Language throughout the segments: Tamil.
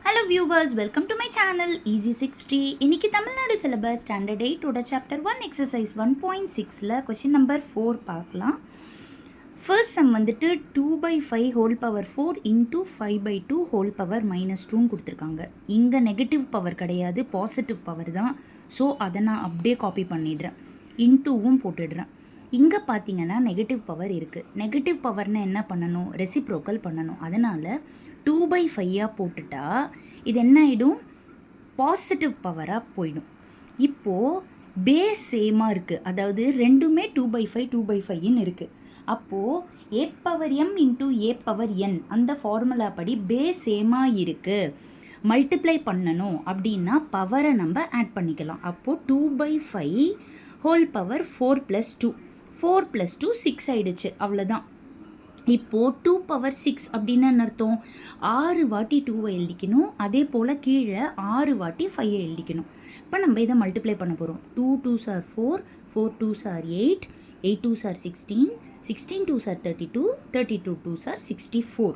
Hello viewers, welcome to my channel Easy 60. இன்னைக்கு தமிழ்நாடு சிலபஸ் ஸ்டாண்டர்ட் 8 ஓட சாப்டர் 1 எக்ஸசைஸ் 1.6ல क्वेश्चन நம்பர் 4 பார்க்கலாம். ஃபர்ஸ்ட் சம் வந்துட்டு 2/5 whole power 4 into 5/2 whole power -2 கொடுத்துருக்காங்க. இங்கே நெகட்டிவ் பவர் கிடையாது, பாசிட்டிவ் பவர் தான். ஸோ அதை நான் அப்படியே காப்பி பண்ணிடுறேன், இன்டூவும் போட்டுடுறேன். இங்கே பார்த்தீங்கன்னா நெகட்டிவ் பவர் இருக்குது. நெகட்டிவ் பவர்னால் என்ன பண்ணணும்? ரெசிப்ரோக்கல் பண்ணணும். அதனால் 2/5 போட்டுட்டா இது என்ன ஆகிடும்? பாசிட்டிவ் பவராக போயிடும். இப்போது பேஸ் சேமாக இருக்குது, அதாவது ரெண்டுமே 2/5 இருக்குது. அப்போது a power M into a power n அந்த ஃபார்முலா படி பேஸ் சேமாக இருக்குது. மல்டிப்ளை பண்ணணும் அப்படின்னா பவரை நம்ம ஆட் பண்ணிக்கலாம். அப்போது 2/5 ஹோல் பவர் 4 + 2 4 + 2 6 ஆயிடுச்சு. அவ்வளோதான். இப்போது 2 பவர் 6 அப்படின்னு அர்த்தம் 6 வாட்டி 2வை எழுதிக்கணும். அதே போல் கீழே 6 வாட்டி 5ஐ எழுதிக்கணும். இப்போ நம்ம இதை மல்டிப்ளை பண்ண போகிறோம். 2 2s are 4, 4 2s are 8, 8 2s are 16, 16 2s are 32, 32 2s are 64.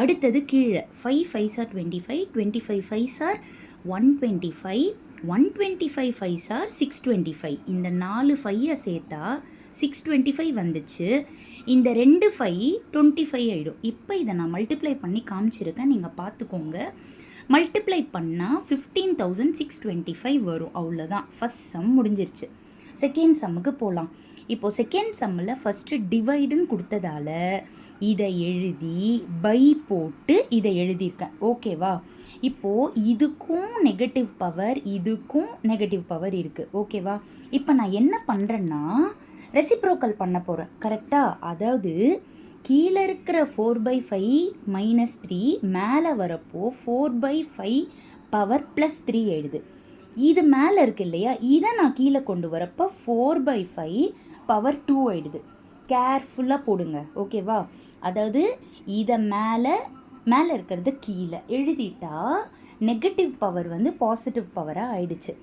அடுத்தது கீழே 5 5s are 25, 25 5s are 125, 125 5s are 625. இந்த 4 5ஐ சேர்த்தா 625 வந்துச்சு. இந்த 2 5 25 ஆகிடும். இப்போ இதை நான் மல்டிப்ளை பண்ணி காமிச்சிருக்கேன், நீங்கள் பார்த்துக்கோங்க. மல்டிப்ளை பண்ணால் 15,625 வரும். அவ்வளோதான். ஃபஸ்ட் சம் முடிஞ்சிருச்சு. செகண்ட் சம்முக்கு போகலாம். இப்போது செகண்ட் சம்மில் ஃபஸ்ட்டு டிவைடுன்னு கொடுத்ததால இதை எழுதி பை போட்டு இதை எழுதியிருக்கேன். ஓகேவா? இப்போது இதுக்கும் நெகட்டிவ் பவர் இதுக்கும் நெகட்டிவ் பவர் இருக்குது. ஓகேவா? இப்போ நான் என்ன பண்ணுறேன்னா ரெசிப்ரோக்கல் பண்ண போகிறேன். கரெக்டாக? அதாவது கீழே இருக்கிற 4/5 - 3 மேலே வரப்போ 4/5 பவர் +3 எழுது. இது மேலே இருக்கு இல்லையா, இதை நான் கீழே கொண்டு வரப்போ 4/5 பவர் 2 ஆயிடுது. கேர்ஃபுல்லாக போடுங்க. ஓகேவா? அதாவது இதை மேலே இருக்கிறது கீழே எழுதிட்டா நெகட்டிவ் பவர் வந்து பாசிட்டிவ் பவராக ஆயிடுச்சு.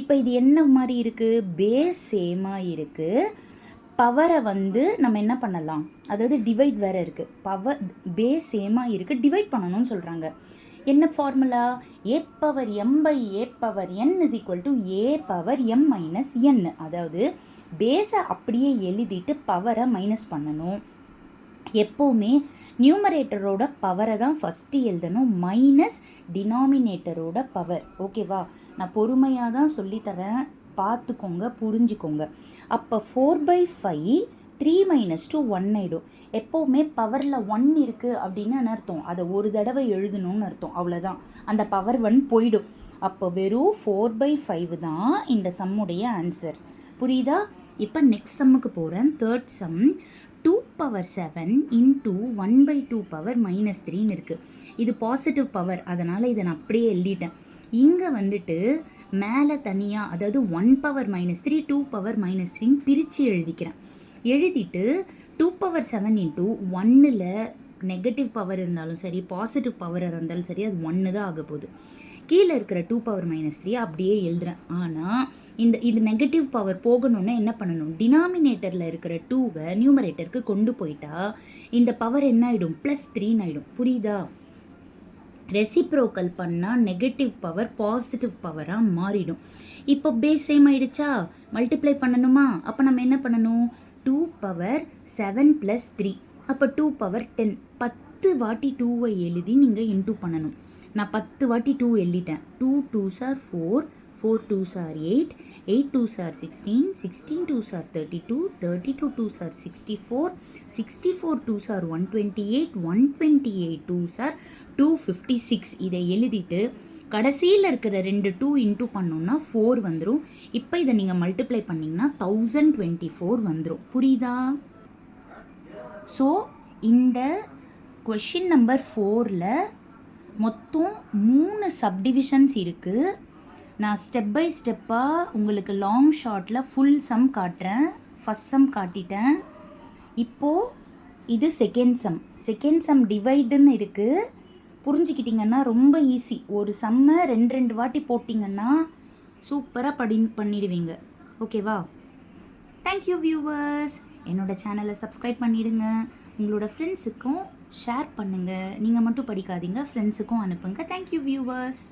இப்போ இது என்ன மாதிரி இருக்குது? பேஸ் சேமாக இருக்குது. பவரை வந்து நம்ம என்ன பண்ணலாம், அதாவது டிவைட் வேறு இருக்குது. பவர் பேஸ் சேமாக இருக்குது, டிவைட் பண்ணணும்னு சொல்கிறாங்க. என்ன formula? A power m/a power n = a power m - n. அதாவது பேஸை அப்படியே எழுதிட்டு பவரை மைனஸ் பண்ணணும். எப்போவுமே நியூமரேட்டரோட பவரை தான் ஃபஸ்ட்டு எழுதணும், மைனஸ் டினாமினேட்டரோட பவர். ஓகேவா? நான் பொறுமையாக தான் சொல்லித்தரேன், பார்த்துக்கோங்க, புரிஞ்சுக்கோங்க. அப்போ 4/5 3 - 2 1 ஆகிடும். எப்போவுமே பவரில் 1 இருக்குது அப்படின்னு அர்த்தம், அதை ஒரு தடவை எழுதணும்னு அர்த்தம். அவ்வளோதான். அந்த பவர் 1 போயிடும். அப்போ வெறும் 4/5 தான் இந்த சம்முடைய ஆன்சர். புரியுதா? இப்போ நெக்ஸ்ட் சம்முக்கு போகிறேன். Third sum 2 power 7 into 1/2 power -3 இருக்குது. இது பாசிட்டிவ் பவர், அதனால் இதை நான் அப்படியே எழுதிட்டேன். இங்கே வந்துட்டு மேலே தனியாக, அதாவது 1 பவர் -3 2 பவர் -3 பிரித்து எழுதிக்கிறேன். எழுதிட்டு 2 பவர் 7 இன்டூ 1ல் நெகட்டிவ் பவர் இருந்தாலும் சரி பாசிட்டிவ் பவர் இருந்தாலும் சரி அது 1 தான் ஆக போகுது. கீழே இருக்கிற 2 பவர் -3 அப்படியே எழுதுறேன். ஆனால் இது நெகட்டிவ் பவர் போகணுன்னா என்ன பண்ணணும்? டினாமினேட்டரில் இருக்கிற 2வை நியூமரேட்டருக்கு கொண்டு போயிட்டா இந்த பவர் என்ன ஆகிடும்? +3 ஆகிடும். புரியுதா? ரெசிப்ரோக்கல் பண்ணால் நெகட்டிவ் பவர் பாசிட்டிவ் பவராக மாறிடும். இப்போ பேஸ் சேம் ஆகிடுச்சா? மல்டிப்ளை பண்ணணுமா? அப்போ நம்ம என்ன பண்ணணும்? 2 பவர் 7 + 3 அப்போ 2 பவர் 10. 10 வாட்டி 2வை எழுதி நீங்கள் இன்டூ பண்ணணும். நான் 10 வாட்டி 2 எழுதிட்டேன். 2 2s are 4, 4 2s are 8, 8 2s are 16, 16 2s are 32, 32 2s are 64, 64 2s are 128, 128 2s are 256. இதை எழுதிட்டு கடைசியில் இருக்கிற 2 2 இன்டூ பண்ணோன்னா 4 வந்துடும். இப்போ இதை நீங்கள் மல்டிப்ளை பண்ணிங்கன்னா 1024 வந்துடும். புரியுதா? ஸோ இந்த கொஷின் நம்பர் 4ல் மொத்தம் 3 சப்டிவிஷன்ஸ் இருக்குது. நான் ஸ்டெப் பை ஸ்டெப்பாக உங்களுக்கு லாங் ஷார்ட்டில் ஃபுல் சம் காட்டுறேன். ஃபஸ்ட் சம் காட்டிட்டேன். இப்போது இது செகண்ட் சம். செகண்ட் சம் டிவைடுன்னு இருக்குது. புரிஞ்சுக்கிட்டிங்கன்னா ரொம்ப ஈஸி. ஒரு சம்மை 2 வாட்டி போட்டிங்கன்னா சூப்பராக பண்ணிடுவீங்க. ஓகேவா? Thank you viewers. என்னோடய சேனலை சப்ஸ்கிரைப் பண்ணிவிடுங்க. உங்களோட ஃப்ரெண்ட்ஸுக்கும் ஷேர் பண்ணுங்கள். நீங்கள் மட்டும் படிக்காதீங்க, ஃப்ரெண்ட்ஸுக்கும் அனுப்புங்க. Thank you viewers.